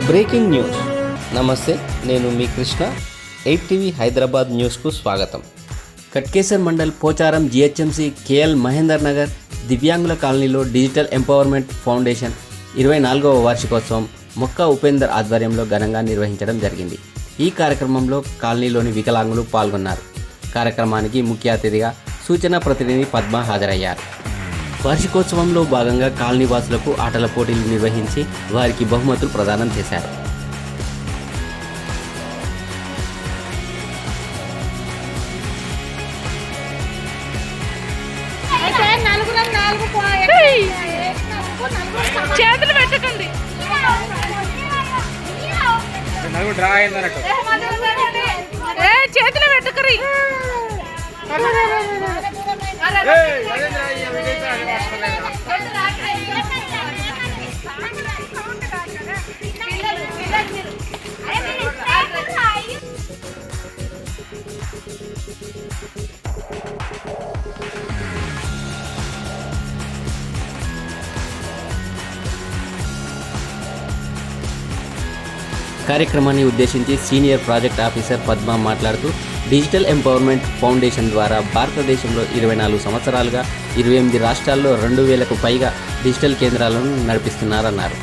Breaking news. నమస్తే, నేను మీ Krishna. 8TV Hyderabad న్యూస్కు స్వాగతం. కట్కేసర్ మండల్ పోచారం జిహెచ్ఎంసీ కేఎల్ మహేందర్ నగర్ దివ్యాంగుల కాలనీలో డిజిటల్ ఎంపవర్మెంట్ ఫౌండేషన్ 24వ వార్షికోత్సవం మొక్క ఉపేందర్ ఆధ్వర్యంలో ఘనంగా నిర్వహించడం జరిగింది. ఈ కార్యక్రమంలో కాలనీలోని వికలాంగులు పాల్గొన్నారు. కార్యక్రమానికి ముఖ్య అతిథిగా సూచన ప్రతినిధి పద్మ హాజరయ్యారు. వార్షికోత్సవంలో భాగంగా కాలనీ వాసులకు ఆటల పోటీలు నిర్వహించి వారికి బహుమతులు ప్రదానం చేశారు. చేతులు పెట్టకండి. చేతులు పెట్టకరి. కార్యక్రమాన్ని ఉద్దేశించి సీనియర్ ప్రాజెక్ట్ ఆఫీసర్ పద్మ మాట్లాడుతూ డిజిటల్ ఎంపవర్మెంట్ ఫౌండేషన్ ద్వారా భారతదేశంలో 24 సంవత్సరాలుగా 28 రాష్ట్రాల్లో 2000కు పైగా డిజిటల్ కేంద్రాలను నడిపిస్తున్నారన్నారు.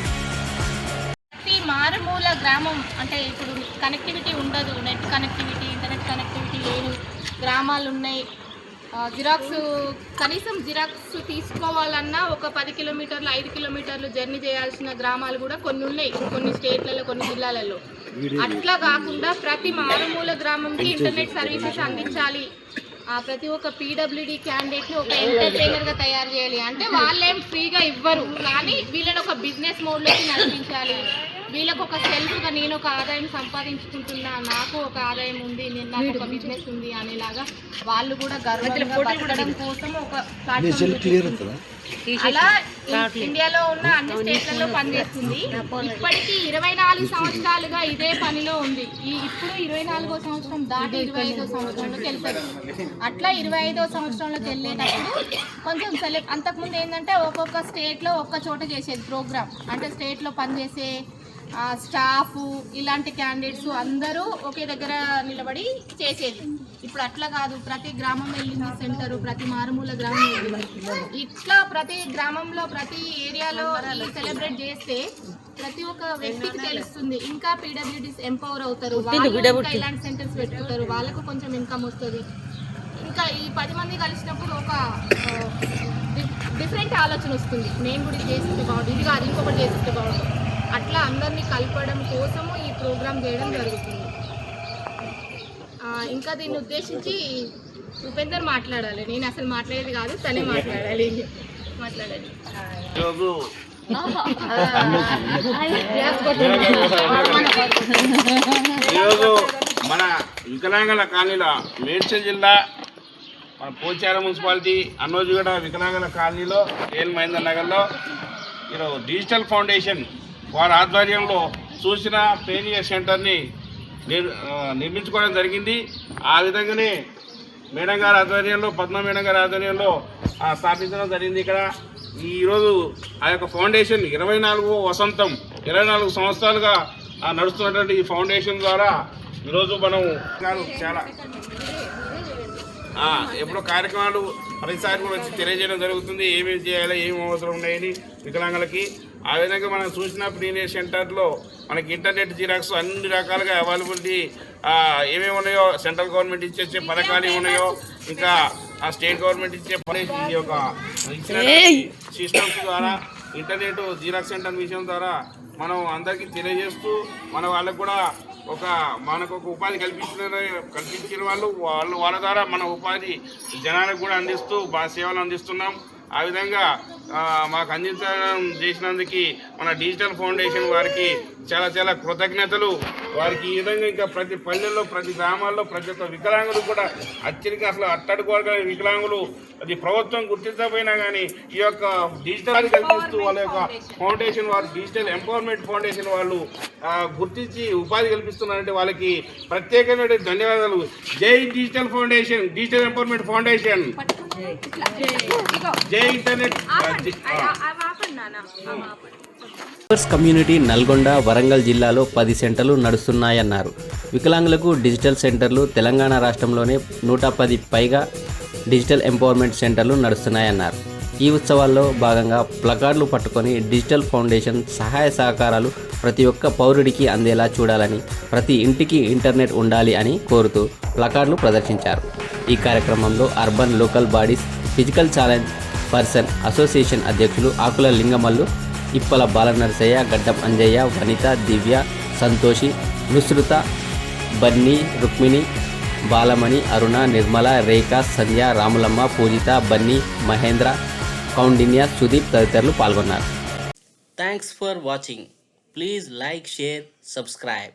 ప్రతి మారుమూల గ్రామం అంటే ఇప్పుడు కనెక్టివిటీ ఉండదు, నెట్ కనెక్టివిటీ, ఇంటర్నెట్ కనెక్టివిటీ లేని గ్రామాలు ఉన్నాయి. కనీసం జిరాక్స్ తీసుకోవాలన్నా ఒక 10 కిలోమీటర్లు 5 కిలోమీటర్లు జర్నీ చేయాల్సిన గ్రామాలు కూడా కొన్ని ఉన్నాయి, కొన్ని స్టేట్లలో, కొన్ని జిల్లాలలో. అట్లా కాకుండా ప్రతి మారుమూల గ్రామంకి ఇంటర్నెట్ సర్వీసెస్ అందించాలి. ప్రతి ఒక్క పీడబ్ల్యూడీ క్యాండిడేట్ని ఒక ఎంటర్టైనర్గా తయారు చేయాలి. అంటే వాళ్ళేం ఫ్రీగా ఇవ్వరు, కానీ వీళ్ళని ఒక బిజినెస్ మోడ్లోకి నడిపించాలి. వీళ్ళకు ఒక సెల్ఫ్గా నేను ఒక ఆదాయం సంపాదించుకుంటున్నా, నాకు ఒక ఆదాయం ఉంది, నాకు ఒక బిజినెస్ ఉంది అనేలాగా వాళ్ళు కూడా గర్వంగా బతకడం కోసం ఒక ప్లాట్ఫామ్. అలా ఇండియాలో ఉన్న అన్ని స్టేట్లలో పనిచేస్తుంది. ఇప్పటికీ 24 సంవత్సరాలుగా ఇదే పనిలో ఉంది. ఇప్పుడు 24వ సంవత్సరం దాటి 25వ సంవత్సరంలోకి వెళ్తారు. అట్లా 25వ సంవత్సరంలోకి వెళ్ళేటప్పుడు కొంచెం అంతకుముందు ఏంటంటే ఒక్కొక్క స్టేట్లో ఒక్క చోట చేసేది ప్రోగ్రామ్. అంటే స్టేట్లో పనిచేసే స్టాఫ్, ఇలాంటి క్యాండిడేట్స్ అందరూ ఒకే దగ్గర నిలబడి చేసేది. ఇప్పుడు అట్లా కాదు, ప్రతి గ్రామం వెళ్ళింది సెంటరు, ప్రతి మారుమూల గ్రామం వెళ్ళింది. ఇట్లా ప్రతి గ్రామంలో ప్రతి ఏరియాలో సెలబ్రేట్ చేస్తే ప్రతి ఒక్క వ్యక్తికి తెలుస్తుంది. ఇంకా పీడబ్ల్యూడీస్ ఎంపవర్ అవుతారు, ఇలాంటి సెంటర్స్ పెట్టుకుంటారు, వాళ్ళకు కొంచెం ఇన్కమ్ వస్తుంది. ఇంకా ఈ 10 మంది కలిసినప్పుడు ఒక డిఫరెంట్ ఆలోచన వస్తుంది. నేను కూడా ఇది చేస్తుంటే బాగుంటుంది, ఇది కాదు ఇంకొకటి చేస్తుంటే బాగుంటుంది. అట్లా అందరినీ కలపడం కోసము ఈ ప్రోగ్రాం చేయడం జరుగుతుంది. ఇంకా దీన్ని ఉద్దేశించి ఉపేందర్ మాట్లాడాలి. నేను అసలు మాట్లాడేది కాదు, తనే మాట్లాడాలి. ఈరోజు మన వికలాంగుల కాలనీలో మేడ్చల్ జిల్లా మన పోచారం మున్సిపాలిటీ అన్నోజుగూడ వికలాంగుల కాలనీలో కేఎల్ మహేందర్ నగర్లో ఈరోజు డిజిటల్ ఫౌండేషన్ వారి ఆధ్వర్యంలో సూచన ట్రైనింగ్ సెంటర్ని నిర్మించుకోవడం జరిగింది. ఆ విధంగానే మేడం గారి ఆధ్వర్యంలో, పద్మ మేడం గారి ఆధ్వర్యంలో స్థాపించడం జరిగింది. ఇక్కడ ఈరోజు ఆ యొక్క ఫౌండేషన్ 24వ వసంతం, 24 సంవత్సరాలుగా నడుస్తున్నటువంటి ఈ ఫౌండేషన్ ద్వారా ఈరోజు మనం చాలా ఎప్పుడో కార్యక్రమాలు ప్రతిసారి కూడా వచ్చి తెలియజేయడం జరుగుతుంది. ఏమేమి చేయాలి, ఏమేమి అవసరం ఉన్నాయని వికలాంగులకి. ఆ విధంగా మనం చూసిన ప్రీనియర్ సెంటర్లో మనకి ఇంటర్నెట్ జిరాక్స్ అన్ని రకాలుగా అవైలబిలిటీ ఏమేమి ఉన్నాయో, సెంట్రల్ గవర్నమెంట్ ఇచ్చే పథకాలు ఏమున్నాయో, ఇంకా ఆ స్టేట్ గవర్నమెంట్ ఇచ్చే ఈ యొక్క ఇచ్చిన సిస్టమ్స్ ద్వారా ఇంటర్నెట్ జిరాక్స్ సెంటర్ విషయం ద్వారా మనం అందరికీ తెలియజేస్తూ మన వాళ్ళకు కూడా మనకు ఒక ఉపాధి కల్పించిన వాళ్ళ ద్వారా మన ఉపాధి జనాలకు కూడా అందిస్తూ సేవలు అందిస్తున్నాం. ఆ విధంగా మాకు అందించడం చేసినందుకు మన డిజిటల్ ఫౌండేషన్ వారికి చాలా చాలా కృతజ్ఞతలు. వారికి ఈ విధంగా ఇంకా ప్రతి పల్లెల్లో, ప్రతి గ్రామాల్లో ప్రతి ఒక్క వికలాంగులు కూడా అత్యధిక అసలు అట్టడుకోగల వికలాంగులు అది ప్రభుత్వం గుర్తించకపోయినా కానీ ఈ యొక్క డిజిటల్ కల్పిస్తూ వాళ్ళ యొక్క ఫౌండేషన్ వారు, డిజిటల్ ఎంపవర్మెంట్ ఫౌండేషన్ వాళ్ళు గుర్తించి ఉపాధి కల్పిస్తున్నారంటే వాళ్ళకి ప్రత్యేకమైన ధన్యవాదాలు. Jai digital foundation, digital empowerment foundation, Jai internet. Helpers community Nalgonda, Warangal జిల్లాలో 10 సెంటర్లు నడుస్తున్నాయన్నారు. వికలాంగులకు డిజిటల్ సెంటర్లు తెలంగాణ రాష్ట్రంలోనే 110 పైగా డిజిటల్ ఎంపవర్మెంట్ సెంటర్లు నడుస్తున్నాయన్నారు. ఈ ఉత్సవాల్లో భాగంగా ప్లకార్డులు పట్టుకొని డిజిటల్ ఫౌండేషన్ సహాయ సహకారాలు ప్రతి ఒక్క పౌరుడికి అందేలా చూడాలని, ప్రతి ఇంటికి ఇంటర్నెట్ ఉండాలి అని కోరుతూ ప్లకార్డులు ప్రదర్శించారు. ఈ కార్యక్రమంలో urban local bodies physical challenge person association అధ్యక్షులు ఆకుల లింగమల్లు, ఇప్పల బాలనరసయ్య, గడ్డం అంజయ్య, వనిత, దివ్య, సంతోషి, నుసృత, బన్నీ, రుక్మిణి, బాలమణి, అరుణ, నిర్మల, రేఖ, సంధ్య, రాములమ్మ, పూజిత, బన్నీ, మహేంద్ర, కౌండిన్య, సుదీప్ తదితరులు పాల్గొన్నారు. Thanks for watching. Please like, share, subscribe.